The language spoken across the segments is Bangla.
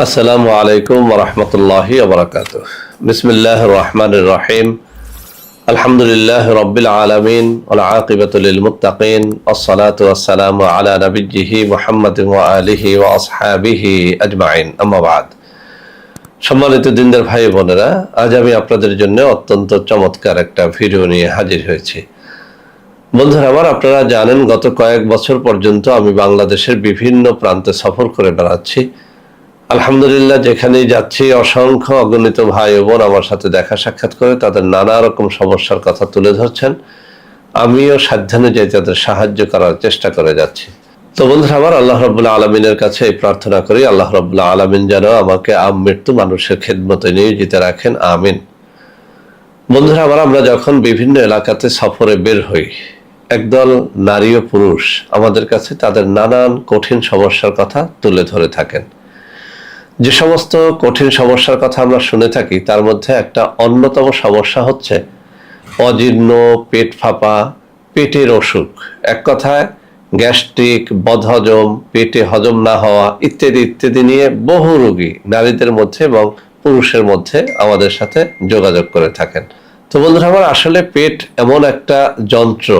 আসসালামু আলাইকুম ওয়া রাহমাতুল্লাহি ওয়া বারাকাতুহু। বিসমিল্লাহির রহমানির রহিম। আলহামদুলিল্লাহি রাব্বিল আলামিন ওয়াল আকিবাতু লিল মুত্তাকিন। আসসালাতু ওয়াসসালামু আলা নাবিয়্যিহি মুহাম্মাদিন ওয়া আলিহি ওয়া আসহাবিহি আজমাইন। আম্মা বাদ। সম্মানিত দিনদার ভাই বোনেরা, আজ আমি আপনাদের জন্য অত্যন্ত চমৎকার একটা ভিডিও নিয়ে হাজির হয়েছি। বন্ধুরা আমার, আপনারা জানেন গত কয়েক বছর পর্যন্ত আমি বাংলাদেশের বিভিন্ন প্রান্তে সফর করে বেড়াচ্ছি। আলহামদুলিল্লাহ, যেখানেই যাচ্ছি অসংখ্য অগণিত ভাই ও বোন আমার সাথে দেখা সাক্ষাৎ করে তাদের নানা রকম সমস্যার কথা তুলে ধরছেন। আমিও সাধ্যানুযায়ী তাদের সাহায্য করার চেষ্টা করে যাচ্ছি। তো বন্ধুরা আমার, আল্লাহ রাব্বুল আলামিনের কাছে এই প্রার্থনা করি, আল্লাহ রাব্বুল আলামিন যেন আমাকে আমৃত্যু মানুষের খেদমতে নিয়োজিত রাখেন, আমিন। বন্ধুরা আমার, আমরা যখন বিভিন্ন এলাকাতে সফরে বের হই, একদল নারী ও পুরুষ আমাদের কাছে তাদের নানান কঠিন সমস্যার কথা তুলে ধরে থাকেন। যে সমস্ত কঠিন সমস্যার কথা আমরা শুনে থাকি তার মধ্যে একটা অন্যতম সমস্যা হচ্ছে অজীর্ণ, পেট ফাঁপা, পেটের অসুখ, এক কথায় গ্যাস্ট্রিক, বদহজম, পেটে হজম না হওয়া ইত্যাদি ইত্যাদি নিয়ে বহু রোগী নারীদের মধ্যে এবং পুরুষের মধ্যে আমাদের সাথে যোগাযোগ করে থাকেন। তো বন্ধুরা আমার, আসলে পেট এমন একটা যন্ত্র,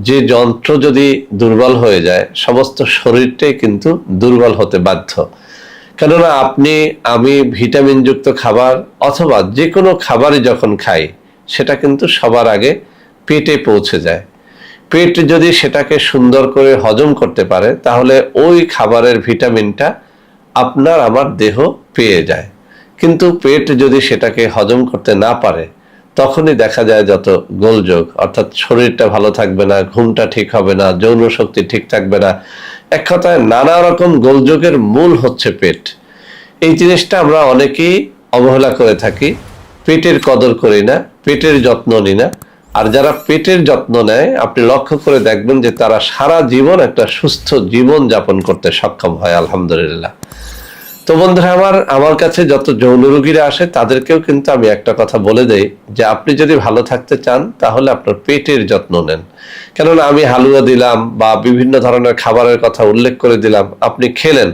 যে যন্ত্র যদি দুর্বল হয়ে যায় সমস্ত শরীরটাই কিন্তু দুর্বল হতে বাধ্য। কেননা আমি ভিটামিনযুক্ত খাবার অথবা যে কোনো খাবারই যখন খাই সেটা কিন্তু সবার আগে পেটে পৌঁছে যায়। পেট যদি সেটাকে সুন্দর করে হজম করতে পারে তাহলে ওই খাবারের ভিটামিনটা আপনার আমার দেহ পেয়ে যায়। কিন্তু পেট যদি সেটাকে হজম করতে না পারে তখনই দেখা যায় যত গোলযোগ, অর্থাৎ শরীরটা ভালো থাকবে না, ঘুমটা ঠিক হবে না, যৌন শক্তি ঠিক থাকবে না। এক কথায় নানা রকম গোলযোগের মূল হচ্ছে পেট। এই জিনিসটা আমরা অনেকেই অবহেলা করে থাকি, পেটের কদর করি না, পেটের যত্ন নিই না। আর যারা পেটের যত্ন নেয় আপনি লক্ষ্য করে দেখবেন যে তারা সারা জীবন একটা সুস্থ জীবন যাপন করতে সক্ষম হয়, আলহামদুলিল্লাহ। তো বন্ধুরা আমার কাছে যত যৌন রোগীরা আসে তাদেরকেও কিন্তু আমি একটা কথা বলে দেই যে আপনি যদি ভালো থাকতে চান তাহলে আপনার পেটের যত্ন নেন। কেননা আমি হালুয়া দিলাম বা বিভিন্ন ধরনের খাবারের কথা উল্লেখ করে দিলাম, আপনি খেলেন,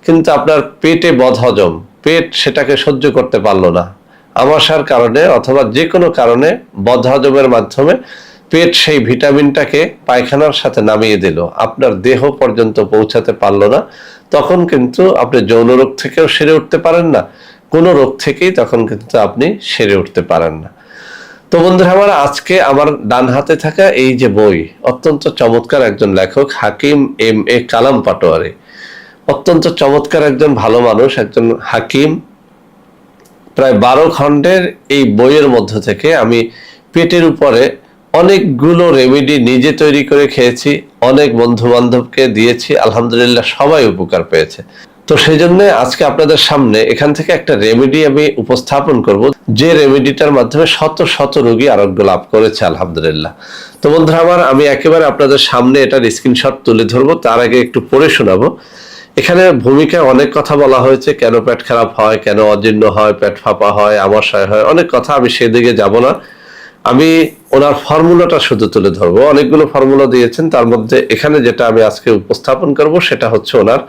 কিন্তু আপনার পেটে বদহজম, পেট সেটাকে সহ্য করতে পারলো না, আমাশার কারণে অথবা যে কোনো কারণে বদহজমের মাধ্যমে পেট সেই ভিটামিনটাকে পায়খানার সাথে নামিয়ে দিল, আপনার দেহ পর্যন্ত পৌঁছাতে পারলো না। তখন কিন্তু আপনি যৌন রোগ থেকেও সেরে উঠতে পারেন না, কোনো রোগ থেকেই তখন কিন্তু আপনি সেরে উঠতে পারেন না। তো বন্ধুরা আমার, আজকে আমার ডান হাতে থাকা এই যে বই, অত্যন্ত চমৎকার একজন লেখক হাকিম M.A. কালাম পাটোয়ারি, অত্যন্ত চমৎকার একজন ভালো মানুষ, একজন হাকিম। প্রায় 12 খণ্ডের এই বইয়ের মধ্য থেকে আমি পেটের উপরে অনেকগুলো রেমেডি নিজে তৈরি করে খেয়েছি, অনেক বন্ধু বান্ধবকে দিয়েছি, আলহামদুলিল্লাহ সবাই উপকার পেয়েছে। তো সেই জন্য আজকে আপনাদের সামনে এখান থেকে একটা রেমেডি আমি উপস্থাপন করব, যে রেমেডিটার মাধ্যমে শত শত রোগী আরোগ্য লাভ করেছে, আলহামদুলিল্লাহ। তো বন্ধুরা আমার, আমি একেবারে আপনাদের সামনে এটার স্ক্রিনশট তুলে ধরবো, তার আগে একটু পড়ে শোনাবো। এখানে ভূমিকায় অনেক কথা বলা হয়েছে, কেন পেট খারাপ হয়, কেন অজীর্ণ হয়, পেট ফাঁপা হয়, আমাশয় হয়, অনেক কথা, আমি সেদিকে যাব না। আমি ওনার ফর্মুলাটা শুধু তুলে ধরবো। অনেকগুলো ফর্মুলা দিয়েছেন, তার মধ্যে এখানে যেটা আমি আজকে উপস্থাপন করব সেটা হচ্ছে ওনার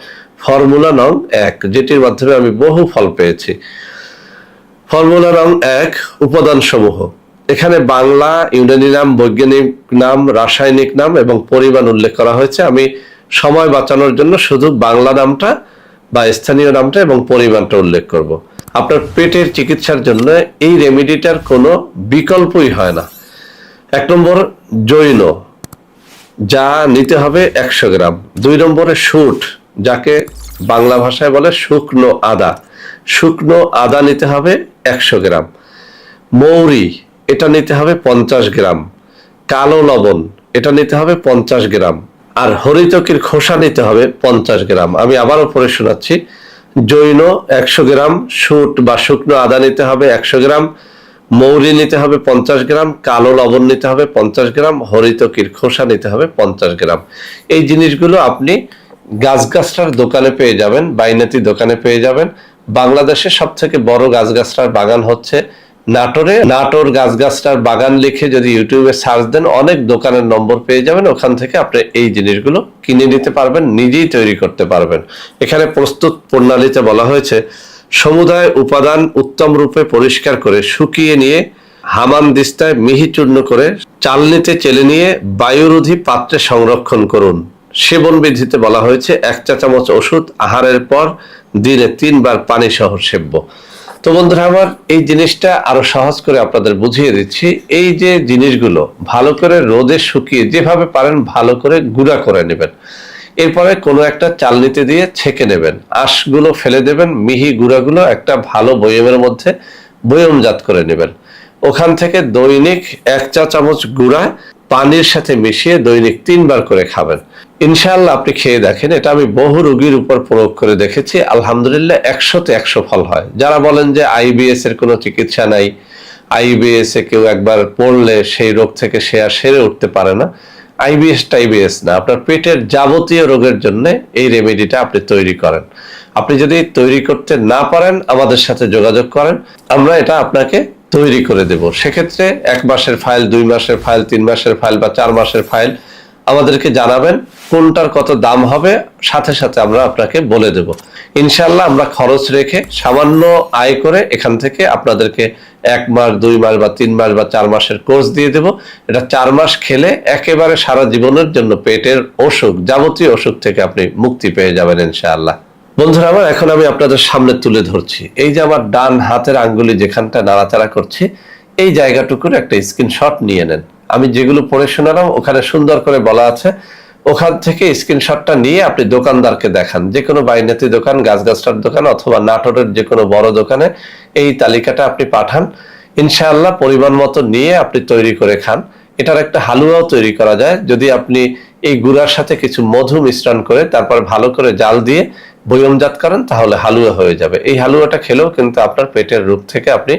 ফর্মুলা নং 1, যেটির মাধ্যমে আমি বহু ফল পেয়েছি। ফর্মুলা নং 1, উপাদান সমূহ। এখানে বাংলা, ইউনানি নাম, বৈজ্ঞানিক নাম, রাসায়নিক নাম এবং পরিমাণ উল্লেখ করা হয়েছে। আমি সময় বাঁচানোর জন্য শুধু বাংলা নামটা বা স্থানীয় নামটা এবং পরিমাণটা উল্লেখ করব। আপনার পেটের চিকিৎসার জন্য এই রেমেডিটার কোনো বিকল্পই হয় না। 1 নম্বর জৈন, যা নিতে হবে 100 গ্রাম। 2 নম্বরে শুট, যাকে বাংলা ভাষায় বলে শুকনো আদা, শুকনো আদা নিতে হবে 100 গ্রাম। মৌরি, এটা নিতে হবে 50 গ্রাম। কালো লবণ, এটা নিতে হবে 50 গ্রাম। আর হরিতকির খোসা নিতে হবে 50 গ্রাম। আমি আবারও পড়ে শোনাচ্ছি। জৈন 100 গ্রাম, শুট বা শুকনো আদা নিতে হবে 100 গ্রাম, মৌরি নিতে হবে 50 গ্রাম, কালো লবণ নিতে হবে 50 গ্রাম, হরিতকির খোসা নিতে হবে 50 গ্রাম। এই জিনিসগুলো আপনি গাছগাছরার দোকানে পেয়ে যাবেন, বাইনাতি দোকানে পেয়ে যাবেন। বাংলাদেশের সব থেকে বড় গাছগাছরার বাগান হচ্ছে নাটোরে। নাটোর গাছগাছরার বাগান লিখে যদি ইউটিউবে সার্চ দেন অনেক দোকানের নম্বর পেয়ে যাবেন, ওখান থেকে আপনি এই জিনিসগুলো কিনে নিতে পারবেন, নিজেই তৈরি করতে পারবেন। এখানে প্রস্তুত প্রণালীতে বলা হয়েছে সমুদায় উপাদান উত্তম রূপে পরিষ্কার করে শুকিয়ে নিয়ে হামানদিস্তায় মিহি চূর্ণ করে চালনিতে চেলে নিয়ে বায়ুরোধী পাত্রে সংরক্ষণ করুন। সেবন বিধিতে বলা হয়েছে 1 চা চামচ ওষুধ আহারের পর দিনে 3 বার পানি সহ সেব্য। তো বন্ধুরা আমার, এই জিনিসটা আরো সহজ করে আপনাদের বুঝিয়ে দিচ্ছি। এই যে জিনিসগুলো ভালো করে রোদে শুকিয়ে যেভাবে পারেন ভালো করে গুঁড়া করে নেবেন। এরপরে কোনো একটা চালনিতে দিয়ে ছেঁকে নেবেন, আঁশগুলো ফেলে দেবেন, মিহি গুঁড়াগুলো একটা ভালো বয়মের মধ্যে বয়মজাত করে নেবেন। ওখান থেকে দৈনিক 1 চা চামচ গুঁড়া পানির সাথে মিশিয়ে দৈনিক 3 বার করে খাবেন। ইনশাআল্লাহ আপনি খেয়ে দেখেন, এটা আমি বহু রোগীর উপর প্রয়োগ করে দেখেছি, আলহামদুলিল্লাহ 100তে 100 ফল হয়। যারা বলেন যে আইবিএস এর কোনো চিকিৎসা নাই, আইবিএস এ কেউ একবার পড়লে সেই রোগ থেকে সে আর সেরে উঠতে পারে না, আইবিএস না, আপনার পেটের যাবতীয় রোগের জন্য এই রেমেডিটা আপনি তৈরি করেন। আপনি যদি তৈরি করতে না পারেন আমাদের সাথে যোগাযোগ করেন, আমরা এটা আপনাকে তৈরি করে দেব। সেক্ষেত্রে 1 মাসের ফাইল, 2 মাসের ফাইল, 3 মাসের ফাইল বা 4 মাসের ফাইল আমাদেরকে জানাবেন, কোনটার কত দাম হবে সাথে সাথে আমরা আপনাকে বলে দেব। ইনশাআল্লাহ আমরা খরচ রেখে সামান্য আয় করে এখান থেকে আপনাদেরকে 1 মাস, 2 মাস বা 3 মাস বা 4 মাসের কোর্স দিয়ে দেব। এটা 4 মাস খেলে একেবারে সারা জীবনের জন্য পেটের অসুখ, যাবতীয় অসুখ থেকে আপনি মুক্তি পেয়ে যাবেন ইনশাআল্লাহ। বন্ধুরা আমার, এখন আমি আপনাদের সামনে তুলে ধরছি, এই যে আমার ডান হাতের আঙ্গুলি যেখানটা নাড়াচাড়া করছি, এই জায়গাটুকুর একটা স্ক্রিনশট নিয়ে নেন। আমি যেগুলো পড়ে শোনালাম ওখানে সুন্দর করে বলা আছে, ওখান থেকে স্ক্রিনশটটা নিয়ে আপনি দোকানদারকে দেখান, যে কোনো বাইনাতি দোকান, গাছগাছটার দোকান অথবা নাটোরের যে কোনো বড় দোকানে এই তালিকাটা আপনি পাঠান। ইনশাআল্লাহ পরিমাণ মতো নিয়ে আপনি তৈরি করে খান। এটার একটা হালুয়াও তৈরি করা যায়, যদি আপনি এই গুঁড়ার সাথে কিছু মধু মিশ্রণ করে তারপর ভালো করে জাল দিয়ে বয়মজাত করেন, তাহলে হালুয়া হয়ে যাবে। এই হালুয়াটা খেলেও কিন্তু আপনার পেটের রোগ থেকে আপনি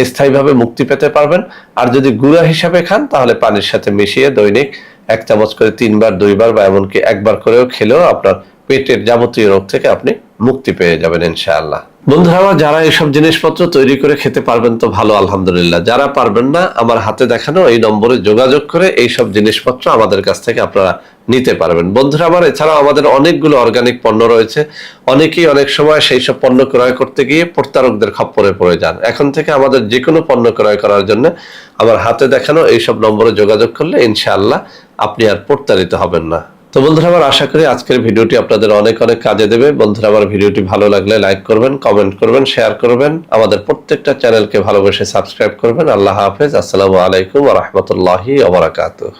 স্থায়ীভাবে মুক্তি পেতে পারবেন। আর যদি গুঁড়া হিসাবে খান তাহলে পানির সাথে মিশিয়ে দৈনিক 1 চামচ করে 3 বার, 2 বার বা এমনকি 1 বার করেও খেলেও আপনার পেটের যাবতীয় রোগ থেকে আপনি মুক্তি পেয়ে যাবেন ইনশাআল্লাহ। বন্ধুরা আমার, যারা এইসব জিনিসপত্র তৈরি করে খেতে পারবেন তো ভালো, আলহামদুলিল্লাহ। যারা পারবেন না, আমার হাতে দেখানো এই নম্বরে যোগাযোগ করে এইসব জিনিসপত্র আমাদের কাছ থেকে আপনারা নিতে পারবেন। বন্ধুরা আমার, এছাড়াও আমাদের অনেকগুলো অর্গানিক পণ্য রয়েছে। অনেকেই অনেক সময় সেই সব পণ্য ক্রয় করতে গিয়ে প্রতারকদের খপ্পরে পড়ে যান। এখন থেকে আমাদের যে কোনো পণ্য ক্রয় করার জন্য আমার হাতে দেখানো এইসব নম্বরে যোগাযোগ করলে ইনশাআল্লাহ আপনি আর প্রতারিত হবেন না। তো বন্ধুরা আমার, আশা করি আজকের ভিডিওটি আপনাদের অনেক অনেক কাজে দেবে। বন্ধুরা আমার, ভিডিওটি ভালো লাগলে লাইক করবেন, কমেন্ট করবেন, শেয়ার করবেন, আমাদের প্রত্যেকটা চ্যানেলকে ভালোবেসে সাবস্ক্রাইব করবেন। আল্লাহ হাফেজ। আসসালামু আলাইকুম ওয়া রাহমাতুল্লাহি ওয়া বারাকাতুহু।